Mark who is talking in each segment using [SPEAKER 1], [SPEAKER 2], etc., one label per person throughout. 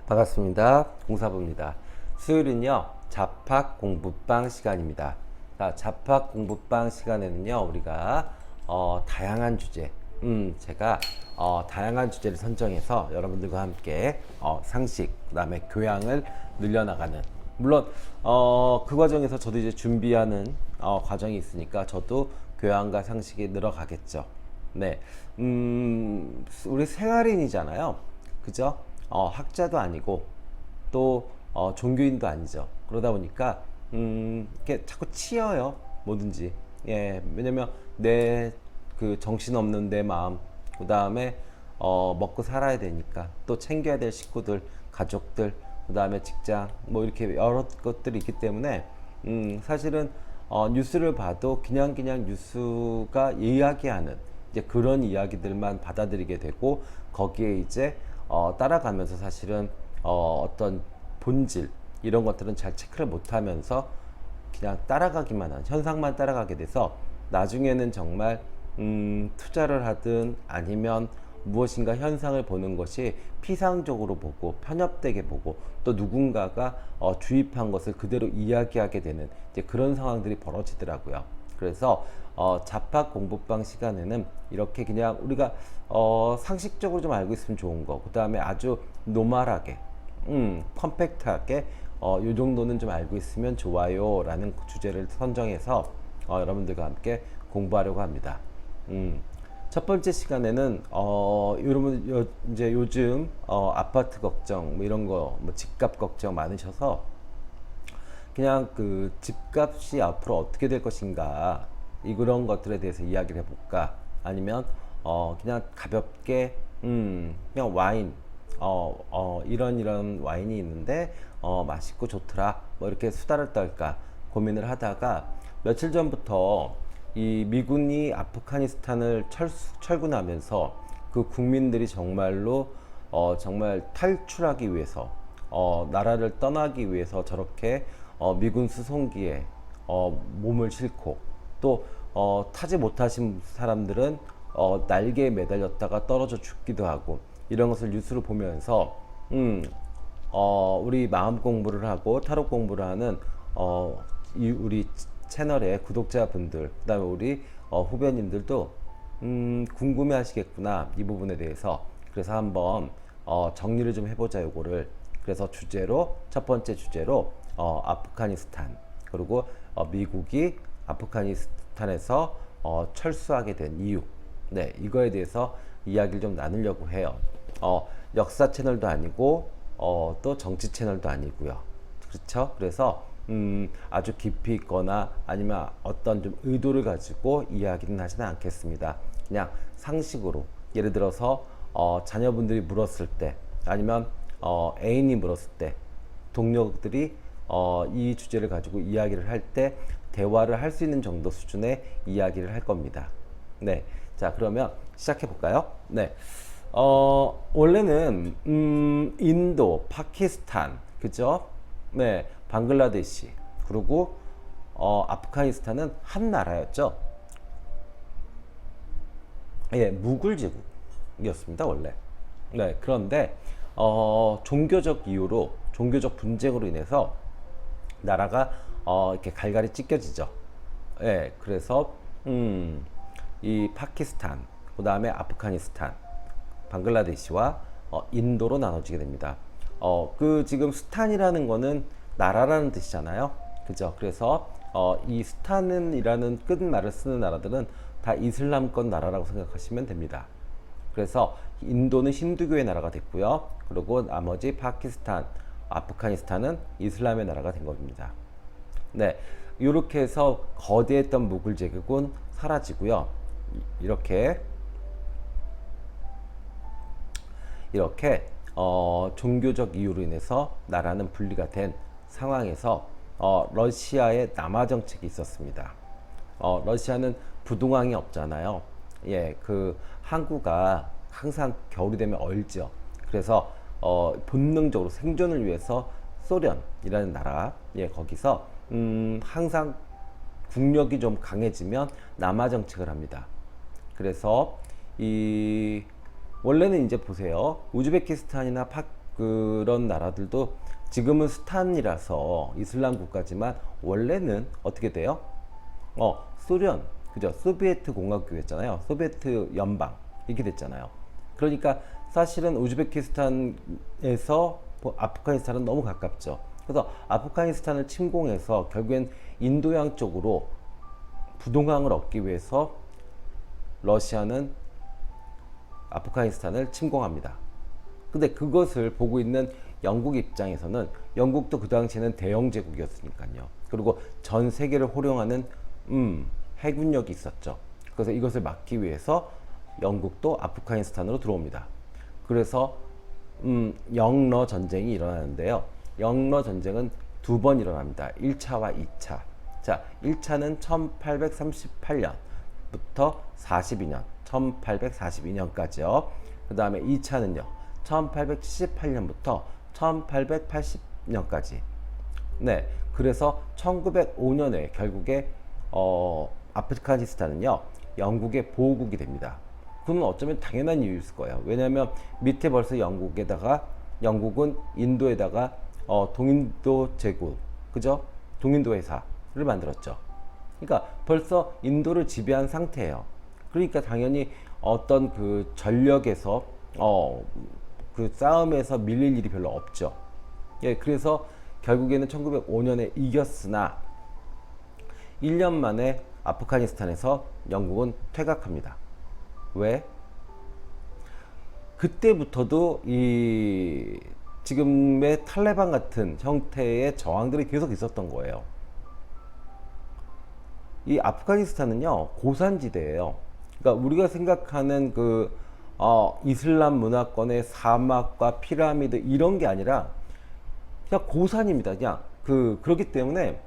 [SPEAKER 1] 반갑습니다. 공사부입니다. 수요일은요, 잡학 공부방 시간입니다. 자, 잡학 공부방 시간에는요, 우리가 다양한 주제, 제가 다양한 주제를 선정해서 여러분들과 함께 상식, 그다음에 교양을 늘려나가는. 물론 그 과정에서 저도 이제 준비하는 과정이 있으니까 저도 교양과 상식이 늘어가겠죠. 네, 우리 생활인이잖아요, 그죠? 학자도 아니고 또 종교인도 아니죠. 그러다 보니까 이렇게 자꾸 치여요, 뭐든지. 예, 왜냐면 내 그 정신없는 내 마음, 그 다음에 먹고 살아야 되니까 또 챙겨야 될 식구들, 가족들, 그 다음에 직장, 뭐 이렇게 여러 것들이 있기 때문에 사실은 뉴스를 봐도 그냥 뉴스가 이야기하는 이제 그런 이야기들만 받아들이게 되고, 거기에 이제 따라가면서 사실은 어떤 본질 이런 것들은 잘 체크를 못하면서 그냥 따라가기만 한 현상만 따라가게 돼서 나중에는 정말 투자를 하든 아니면 무엇인가 현상을 보는 것이 피상적으로 보고 편협되게 보고 또 누군가가 주입한 것을 그대로 이야기하게 되는 이제 그런 상황들이 벌어지더라고요. 그래서 잡학 공부방 시간에는 이렇게 그냥 우리가 상식적으로 좀 알고 있으면 좋은 거, 그 다음에 아주 노멀하게 컴팩트하게 요 정도는 좀 알고 있으면 좋아요 라는 주제를 선정해서 여러분들과 함께 공부하려고 합니다. 첫 번째 시간에는 여러분 이제 요즘 아파트 걱정 뭐 이런 거, 뭐 집값 걱정 많으셔서 그냥 그 집값이 앞으로 어떻게 될 것인가 그런 것들에 대해서 이야기를 해볼까, 아니면 그냥 가볍게 그냥 와인 이런 와인이 있는데 맛있고 좋더라 뭐 이렇게 수다를 떨까 고민을 하다가, 며칠 전부터 이 미군이 아프가니스탄을 철군하면서 그 국민들이 정말로 정말 탈출하기 위해서 나라를 떠나기 위해서 저렇게 미군 수송기에 몸을 싣고 또 타지 못하신 사람들은 날개에 매달렸다가 떨어져 죽기도 하고, 이런 것을 뉴스로 보면서 우리 마음 공부를 하고 타로 공부를 하는 우리 채널의 구독자분들, 그 다음에 우리 후배님들도 궁금해 하시겠구나 이 부분에 대해서. 그래서 한번 정리를 좀 해보자 요거를. 그래서 주제로 첫 번째 주제로 아프가니스탄, 그리고 미국이 아프가니스탄에서 철수하게 된 이유, 네, 이거에 대해서 이야기를 좀 나누려고 해요. 역사 채널도 아니고 또 정치 채널도 아니고요, 그렇죠? 그래서 아주 깊이 있거나 아니면 어떤 좀 의도를 가지고 이야기는 하지는 않겠습니다. 그냥 상식으로, 예를 들어서 자녀분들이 물었을 때, 아니면 애인이 물었을 때, 동료들이 이 주제를 가지고 이야기를 할 때 대화를 할 수 있는 정도 수준의 이야기를 할 겁니다. 네, 자 그러면 시작해 볼까요? 네, 원래는 인도, 파키스탄, 그죠? 네, 방글라데시, 그리고 아프가니스탄은 한 나라였죠. 예, 무굴 제국이었습니다 원래. 네, 그런데 종교적 이유로, 종교적 분쟁으로 인해서 나라가 이렇게 갈갈이 찢겨지죠. 예, 그래서 이 파키스탄, 그 다음에 아프가니스탄, 방글라데시와 인도로 나눠지게 됩니다. 그 지금 스탄이라는 거는 나라라는 뜻이잖아요, 그죠? 그래서 이 스탄이라는 끝말을 쓰는 나라들은 다 이슬람권 나라라고 생각하시면 됩니다. 그래서 인도는 힌두교의 나라가 됐고요. 그리고 나머지 파키스탄, 아프가니스탄은 이슬람의 나라가 된 겁니다. 네, 이렇게 해서 거대했던 무굴 제국은 사라지고요. 이렇게 종교적 이유로 인해서 나라는 분리가 된 상황에서 러시아의 남하 정책이 있었습니다. 러시아는 부동항이 없잖아요. 예, 그 항구가 항상 겨울이 되면 얼죠. 그래서 본능적으로 생존을 위해서 소련이라는 나라, 예, 거기서 항상 국력이 좀 강해지면 남하 정책을 합니다. 그래서 원래는 이제 보세요. 우즈베키스탄이나 그런 나라들도 지금은 스탄이라서 이슬람 국가지만 원래는 어떻게 돼요? 소련, 그죠? 소비에트 공화국이었잖아요. 소비에트 연방 이렇게 됐잖아요. 그러니까 사실은 우즈베키스탄에서 아프가니스탄은 너무 가깝죠. 그래서 아프가니스탄을 침공해서 결국엔 인도양 쪽으로 부동항을 얻기 위해서 러시아는 아프가니스탄을 침공합니다. 근데 그것을 보고 있는 영국 입장에서는 영국도 그 당시에는 대영 제국이었으니까요. 그리고 전 세계를 호령하는 해군력이 있었죠. 그래서 이것을 막기 위해서 영국도 아프가니스탄으로 들어옵니다. 그래서 영러 전쟁이 일어나는데요. 영러 전쟁은 두 번 일어납니다. 1차와 2차. 자, 1차는 1838년부터 42년, 1842년까지요. 그 다음에 2차는요, 1878년부터 1880년까지. 네, 그래서 1905년에 결국에 아프가니스탄은요, 영국의 보호국이 됩니다. 그건 어쩌면 당연한 이유일 거예요. 왜냐하면 밑에 벌써 영국은 인도에다가 동인도 제국, 그죠? 동인도 회사를 만들었죠. 그러니까 벌써 인도를 지배한 상태예요. 그러니까 당연히 어떤 그 전력에서 그 싸움에서 밀릴 일이 별로 없죠. 예, 그래서 결국에는 1905년에 이겼으나 1년 만에 아프가니스탄에서 영국은 퇴각합니다. 왜? 그때부터도 이 지금의 탈레반 같은 형태의 저항들이 계속 있었던 거예요. 이 아프가니스탄은요, 고산지대예요. 그러니까 우리가 생각하는 그 이슬람 문화권의 사막과 피라미드 이런 게 아니라 그냥 고산입니다. 그냥 그렇기 때문에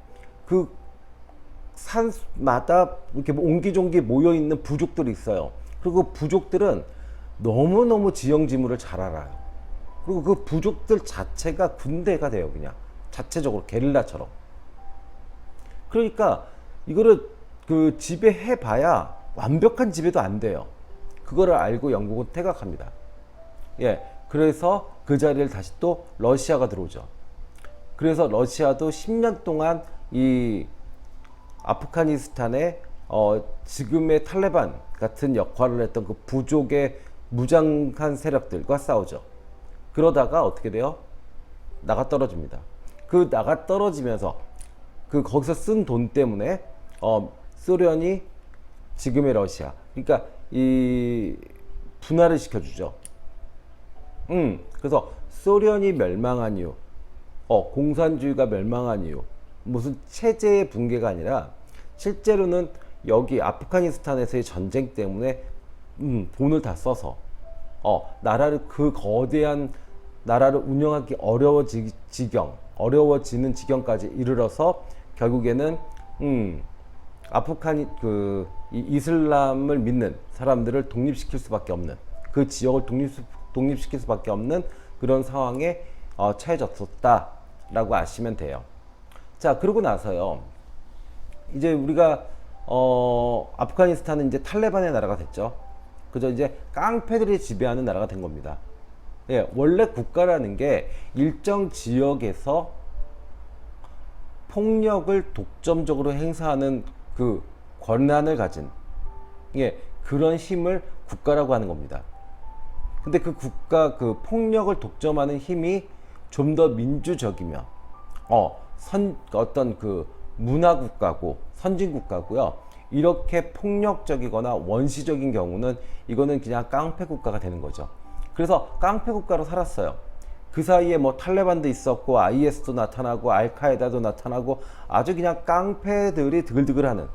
[SPEAKER 1] 그 산마다 이렇게 옹기종기 모여 있는 부족들이 있어요. 그리고 그 부족들은 너무너무 지형지물을 잘 알아요. 그리고 그 부족들 자체가 군대가 돼요. 그냥 자체적으로 게릴라처럼. 그러니까 이거를 그 지배해 봐야 완벽한 지배도 안 돼요. 그거를 알고 영국은 퇴각합니다. 예, 그래서 그 자리를 다시 또 러시아가 들어오죠. 그래서 러시아도 10년 동안 이 아프가니스탄의 지금의 탈레반 같은 역할을 했던 그 부족의 무장한 세력들과 싸우죠. 그러다가 어떻게 돼요? 나가 떨어집니다. 그 나가 떨어지면서 그 거기서 쓴 돈 때문에 소련이 지금의 러시아, 그러니까 이 분할을 시켜주죠. 그래서 소련이 멸망한 이유, 공산주의가 멸망한 이유, 무슨 체제의 붕괴가 아니라 실제로는 여기 아프가니스탄에서의 전쟁 때문에 돈을 다 써서 나라를 그 거대한 나라를 운영하기 어려워지는 지경까지 이르러서 결국에는 이 이슬람을 믿는 사람들을 독립시킬 수밖에 없는, 그 지역을 독립시킬 수밖에 없는 그런 상황에 처해졌었다라고 아시면 돼요. 자, 그러고 나서요, 이제 우리가 아프가니스탄은 이제 탈레반의 나라가 됐죠. 그죠? 이제 깡패들이 지배하는 나라가 된 겁니다. 예, 원래 국가라는 게 일정 지역에서 폭력을 독점적으로 행사하는 그 권한을 가진, 예, 그런 힘을 국가라고 하는 겁니다. 근데 그 국가 그 폭력을 독점하는 힘이 좀 더 민주적이며 어떤 그 문화국가고 선진국가고요, 이렇게 폭력적이거나 원시적인 경우는 이거는 그냥 깡패 국가가 되는 거죠. 그래서 깡패 국가로 살았어요. 그 사이에 뭐 탈레반도 있었고 IS도 나타나고 알카에다도 나타나고 아주 그냥 깡패들이 드글드글하는,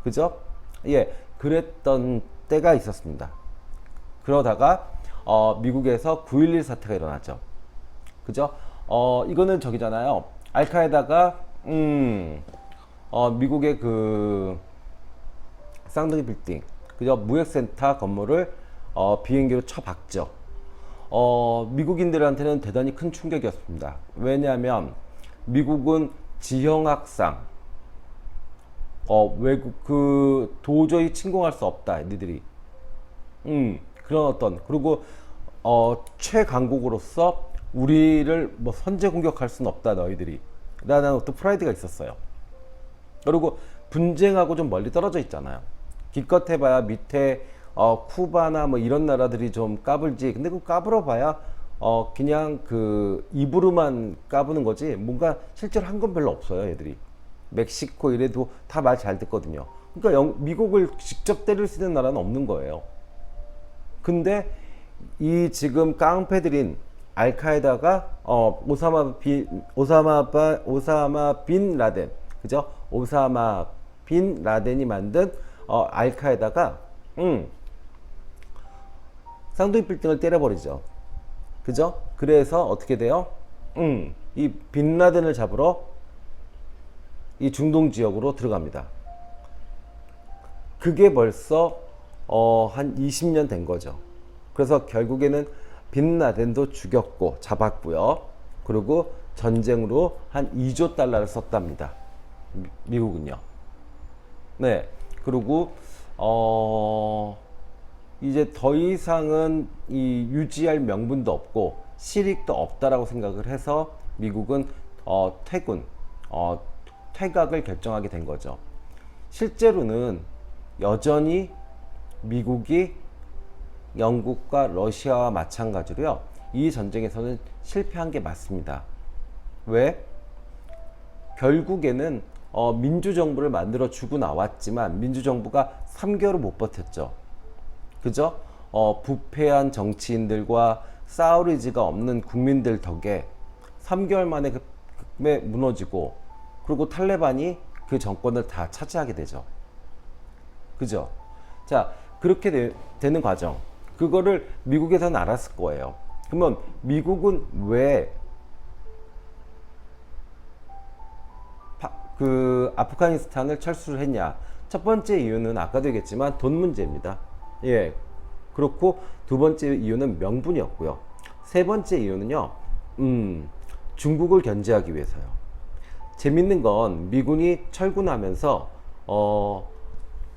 [SPEAKER 1] 그죠? 예, 그랬던 때가 있었습니다. 그러다가 미국에서 9.11 사태가 일어났죠. 그죠? 이거는 저기잖아요. 알카에다가 미국의 그 쌍둥이 빌딩, 그죠? 무역센터 건물을 비행기로 쳐박죠. 미국인들한테는 대단히 큰 충격이었습니다. 왜냐하면 미국은 지형학상 외국 도저히 침공할 수 없다, 니들이. 그런 그리고 최강국으로서 우리를 뭐 선제 공격할 수는 없다 너희들이 라는 어떤 프라이드가 있었어요. 그리고 분쟁하고 좀 멀리 떨어져 있잖아요. 기껏 해봐야 밑에 쿠바나 뭐 이런 나라들이 좀 까불지. 근데 그 까불어 봐야 그냥 그 입으로만 까부는 거지 뭔가 실제로 한 건 별로 없어요. 얘들이 멕시코 이래도 다 말 잘 듣거든요. 그러니까 미국을 직접 때릴 수 있는 나라는 없는 거예요. 근데 이 지금 깡패들인 알카에다가 오사마 빈 라덴, 그죠? 오사마 빈 라덴이 만든 알카에다가 쌍둥이 빌딩을 때려버리죠. 그죠? 그래서 어떻게 돼요? 이 빈 라덴을 잡으러 이 중동 지역으로 들어갑니다. 그게 벌써 한 20년 된 거죠. 그래서 결국에는 빈 라덴도 죽였고 잡았고요. 그리고 전쟁으로 한 2조 달러를 썼답니다. 미국은요. 네. 그리고 이제 더 이상은 이 유지할 명분도 없고 실익도 없다라고 생각을 해서 미국은 퇴각을 결정하게 된 거죠. 실제로는 여전히 미국이 영국과 러시아와 마찬가지로요. 이 전쟁에서는 실패한 게 맞습니다. 왜? 결국에는 민주정부를 만들어 주고 나왔지만 민주정부가 3개월을 못 버텼죠. 그죠? 부패한 정치인들과 싸울 의지가 없는 국민들 덕에 3개월 만에 무너지고 그리고 탈레반이 그 정권을 다 차지하게 되죠. 그죠? 자, 그렇게 되는 과정. 그거를 미국에서는 알았을 거예요. 그러면 미국은 왜 아프가니스탄을 철수를 했냐? 첫 번째 이유는 아까도 얘기했지만 돈 문제입니다. 예. 그렇고 두 번째 이유는 명분이었고요. 세 번째 이유는요. 중국을 견제하기 위해서요. 재밌는 건 미군이 철군하면서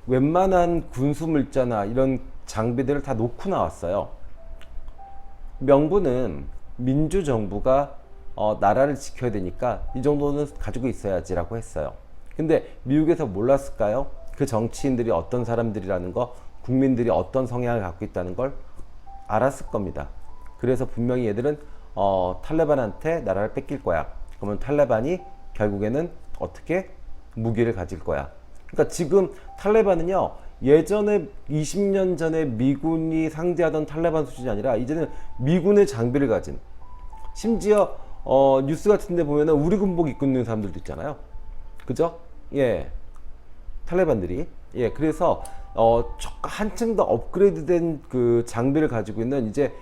[SPEAKER 1] 웬만한 군수 물자나 이런 장비들을 다 놓고 나왔어요. 명분은 민주정부가 나라를 지켜야 되니까 이 정도는 가지고 있어야지라고 했어요. 근데 미국에서 몰랐을까요? 그 정치인들이 어떤 사람들이라는 거, 국민들이 어떤 성향을 갖고 있다는 걸 알았을 겁니다. 그래서 분명히 얘들은 탈레반한테 나라를 뺏길 거야. 그러면 탈레반이 결국에는 어떻게 무기를 가질 거야. 그러니까 지금 탈레반은요, 예전에 20년 전에 미군이 상대하던 탈레반 수준이 아니라 이제는 미군의 장비를 가진, 심지어 뉴스 같은 데 보면은 우리 군복 입고 있는 사람들도 있잖아요. 그죠? 예. 탈레반들이. 예. 그래서 한층 더 업그레이드된 그 장비를 가지고 있는 이제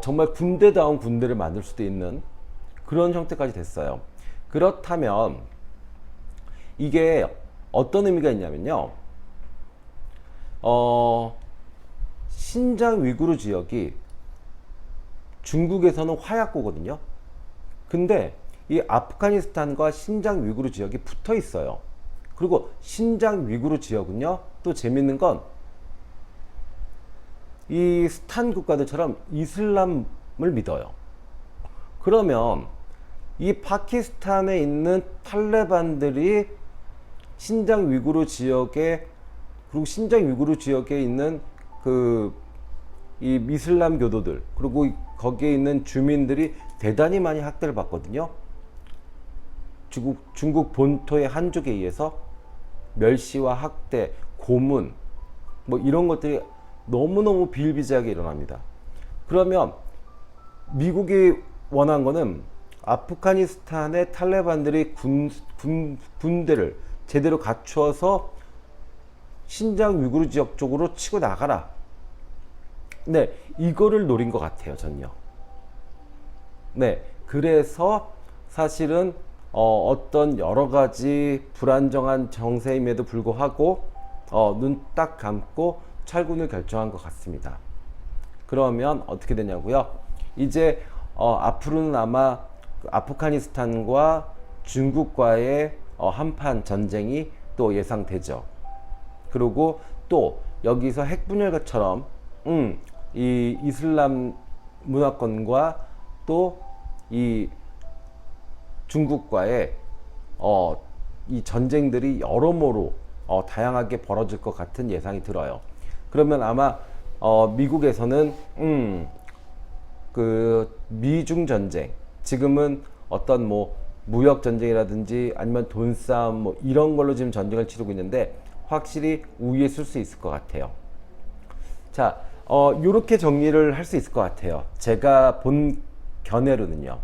[SPEAKER 1] 정말 군대다운 군대를 만들 수도 있는 그런 형태까지 됐어요. 그렇다면 이게 어떤 의미가 있냐면요. 신장 위구르 지역이 중국에서는 화약고거든요. 근데 이 아프가니스탄과 신장 위구르 지역이 붙어 있어요. 그리고 신장 위구르 지역은요, 또 재밌는 건 이 스탄 국가들처럼 이슬람을 믿어요. 그러면 이 파키스탄에 있는 탈레반들이 신장 위구르 지역에, 그리고 신장 위구르 지역에 있는 이 이슬람 교도들, 그리고 거기에 있는 주민들이 대단히 많이 학대를 받거든요. 중국 본토의 한족에 의해서 멸시와 학대, 고문, 뭐 이런 것들이 너무너무 비일비재하게 일어납니다. 그러면 미국이 원한 거는 아프가니스탄의 탈레반들이 군대를 제대로 갖추어서 신장 위구르 지역 쪽으로 치고 나가라. 네, 이거를 노린 것 같아요, 전요. 네, 그래서 사실은 어떤 여러 가지 불안정한 정세임에도 불구하고 눈 딱 감고 철군을 결정한 것 같습니다. 그러면 어떻게 되냐고요? 이제 앞으로는 아마 아프가니스탄과 중국과의 한판 전쟁이 또 예상되죠. 그리고 또 여기서 핵분열처럼 이 이슬람 문화권과 또 이 중국과의 이 전쟁들이 여러모로 다양하게 벌어질 것 같은 예상이 들어요. 그러면 아마 미국에서는 그 미중 전쟁, 지금은 어떤 뭐 무역 전쟁이라든지 아니면 돈 싸움 뭐 이런 걸로 지금 전쟁을 치르고 있는데 확실히 우위에 쓸 수 있을 것 같아요. 자, 요렇게 정리를 할 수 있을 것 같아요. 제가 본 견해로는요.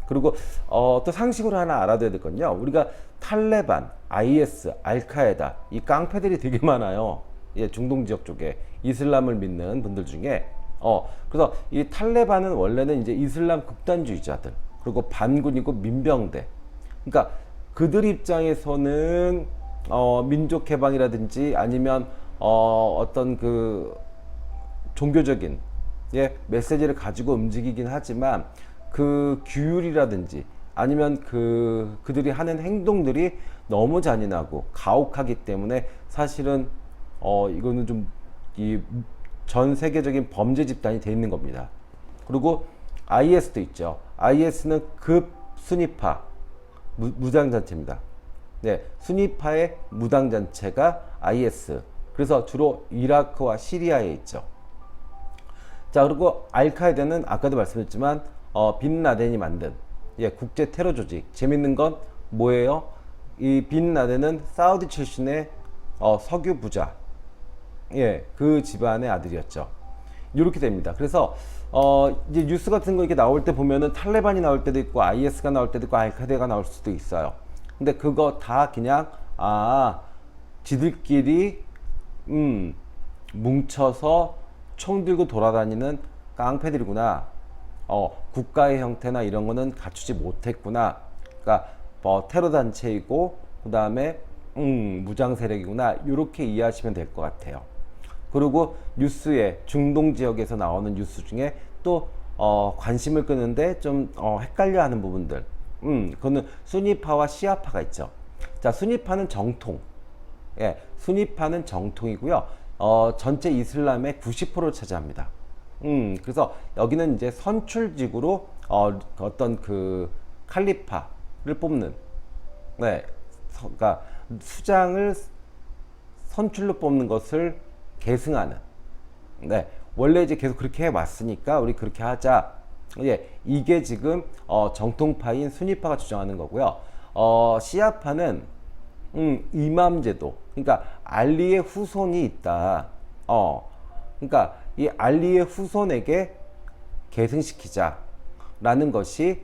[SPEAKER 1] 그리고 또 상식으로 하나 알아둬야 될 건요. 우리가 탈레반, IS, 알카에다 이 깡패들이 되게 많아요. 예, 중동 지역 쪽에 이슬람을 믿는 분들 중에 그래서 이 탈레반은 원래는 이제 이슬람 극단주의자들 그리고 반군이고 민병대. 그러니까 그들 입장에서는 민족 해방이라든지 아니면 어떤 그 종교적인 메시지를 가지고 움직이긴 하지만 그 규율이라든지 아니면 그들이 하는 행동들이 너무 잔인하고 가혹하기 때문에 사실은 이거는 좀 이 전 세계적인 범죄 집단이 돼 있는 겁니다. 그리고 IS도 있죠. IS는 급 순위파 무장단체입니다. 네, 순위파의 무장단체가 IS. 그래서 주로 이라크와 시리아에 있죠. 자, 그리고 알카에다는 아까도 말씀드렸지만 빈 라덴이 만든 국제 테러 조직. 재밌는 건 뭐예요? 이 빈 라덴은 사우디 출신의 석유 부자, 그 집안의 아들이었죠. 이렇게 됩니다. 그래서 이제 뉴스 같은 거 이렇게 나올 때 보면은 탈레반이 나올 때도 있고 IS가 나올 때도 있고 알카에다가 나올 수도 있어요. 근데 그거 다 그냥 지들끼리 뭉쳐서 총 들고 돌아다니는 깡패들이구나. 국가의 형태나 이런 거는 갖추지 못했구나. 그러니까 테러 단체이고 그 다음에 무장 세력이구나. 이렇게 이해하시면 될 것 같아요. 그리고 뉴스에 중동 지역에서 나오는 뉴스 중에 또 관심을 끄는데 좀 헷갈려하는 부분들. 그거는 수니파와 시아파가 있죠. 자, 수니파는 정통. 수니파는 정통이고요. 전체 이슬람의 90%를 차지합니다. 그래서 여기는 이제 선출직으로 어떤 그 칼리파를 뽑는, 그러니까 수장을 선출로 뽑는 것을 계승하는. 원래 이제 계속 그렇게 해왔으니까 우리 그렇게 하자. 이게 지금 정통파인 수니파가 주장하는 거고요. 시아파는 이맘 제도, 그러니까 알리의 후손이 있다. 그러니까 이 알리의 후손에게 계승시키자라는 것이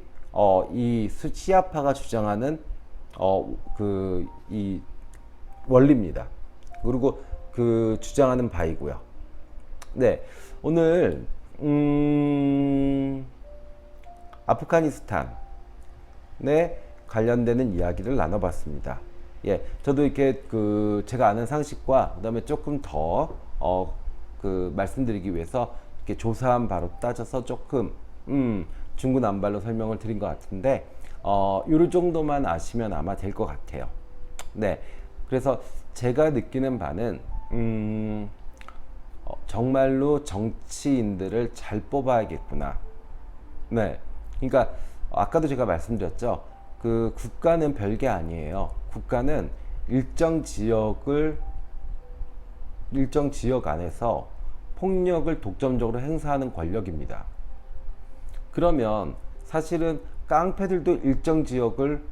[SPEAKER 1] 이 시아파가 주장하는 이 원리입니다. 그리고 그 주장하는 바이고요. 네, 오늘 아프가니스탄에 관련되는 이야기를 나눠봤습니다. 저도 이렇게 제가 아는 상식과 그다음에 조금 더 말씀드리기 위해서 이렇게 조사한 바로 따져서 조금 중구난발로 설명을 드린 것 같은데 요런 정도만 아시면 아마 될 것 같아요. 네, 그래서 제가 느끼는 바는 정말로 정치인들을 잘 뽑아야겠구나. 네, 그러니까 아까도 제가 말씀드렸죠. 그 국가는 별게 아니에요. 국가는 일정 지역 안에서 폭력을 독점적으로 행사하는 권력입니다. 그러면 사실은 깡패들도 일정 지역에서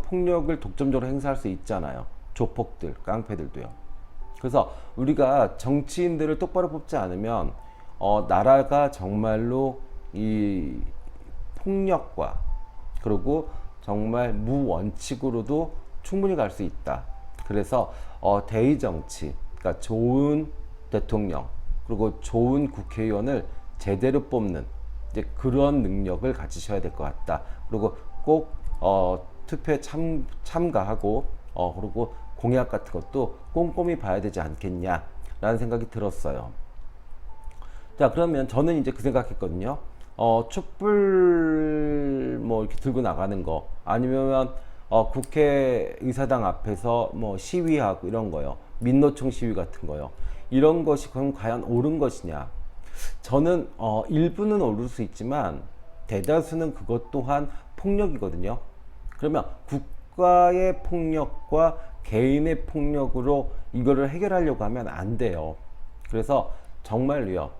[SPEAKER 1] 폭력을 독점적으로 행사할 수 있잖아요. 조폭들, 깡패들도요. 그래서 우리가 정치인들을 똑바로 뽑지 않으면 나라가 정말로 이 폭력과 그리고 정말 무원칙으로도 충분히 갈 수 있다. 그래서 대의 정치, 그러니까 좋은 대통령 그리고 좋은 국회의원을 제대로 뽑는 이제 그런 능력을 가지셔야 될 것 같다. 그리고 꼭 투표에 참가하고 그리고 공약 같은 것도 꼼꼼히 봐야 되지 않겠냐라는 생각이 들었어요. 자, 그러면 저는 이제 그 생각했거든요. 촛불 뭐 이렇게 들고 나가는 거 아니면 국회의사당 앞에서 뭐 시위하고 이런 거요. 민노총 시위 같은 거요. 이런 것이 그럼 과연 옳은 것이냐? 저는 일부는 오를 수 있지만 대다수는 그것 또한 폭력이거든요. 그러면 국가의 폭력과 개인의 폭력으로 이거를 해결하려고 하면 안 돼요. 그래서 정말로요,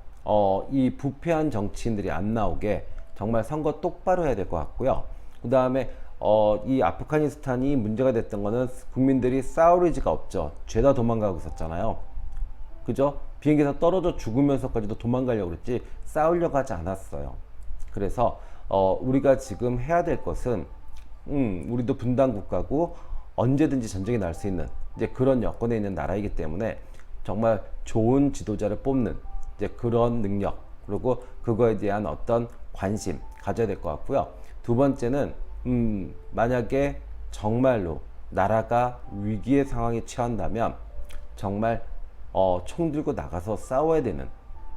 [SPEAKER 1] 이 부패한 정치인들이 안 나오게 정말 선거 똑바로 해야 될 것 같고요. 그 다음에 이 아프가니스탄이 문제가 됐던 거는 국민들이 싸울 의지가 없죠. 죄다 도망가고 있었잖아요. 그죠? 비행기에서 떨어져 죽으면서까지도 도망가려고 그랬지 싸우려고 하지 않았어요. 그래서 우리가 지금 해야 될 것은 우리도 분단 국가고 언제든지 전쟁이 날 수 있는 이제 그런 여건에 있는 나라이기 때문에 정말 좋은 지도자를 뽑는 이제 그런 능력 그리고 그거에 대한 어떤 관심 가져야 될 것 같고요. 두 번째는 만약에 정말로 나라가 위기의 상황에 처한다면 정말 총 들고 나가서 싸워야 되는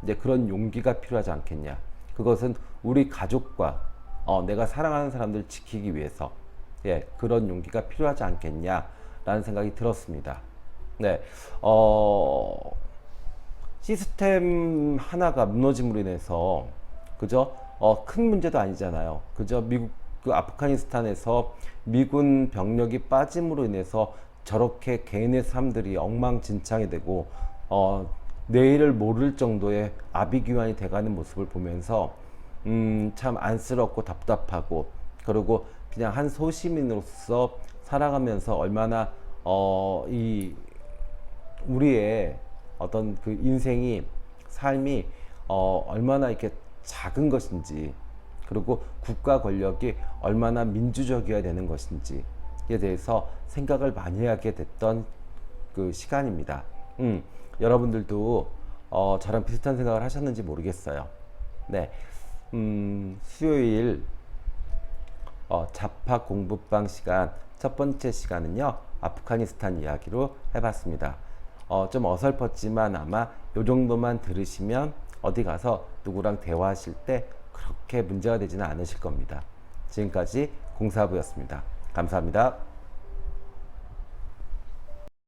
[SPEAKER 1] 이제 그런 용기가 필요하지 않겠냐. 그것은 우리 가족과 내가 사랑하는 사람들을 지키기 위해서 예, 그런 용기가 필요하지 않겠냐라는 생각이 들었습니다. 네, 시스템 하나가 무너짐으로 인해서 그죠? 큰 문제도 아니잖아요. 그죠? 미국 그 아프가니스탄에서 미군 병력이 빠짐으로 인해서 저렇게 개인의 삶들이 엉망진창이 되고 내일을 모를 정도의 아비규환이 돼가는 모습을 보면서 참 안쓰럽고 답답하고 그리고 그냥 한 소시민으로서 살아가면서 얼마나 이 우리의 어떤 그 인생이 삶이 얼마나 이렇게 작은 것인지 그리고 국가 권력이 얼마나 민주적이어야 되는 것인지에 대해서 생각을 많이 하게 됐던 그 시간입니다. 여러분들도 저랑 비슷한 생각을 하셨는지 모르겠어요. 네, 수요일 자파 공부방 시간 첫 번째 시간은요 아프가니스탄 이야기로 해봤습니다. 좀 어설펐지만 아마 요 정도만 들으시면 어디 가서 누구랑 대화하실 때 그렇게 문제가 되지는 않으실 겁니다. 지금까지 공사부였습니다. 감사합니다.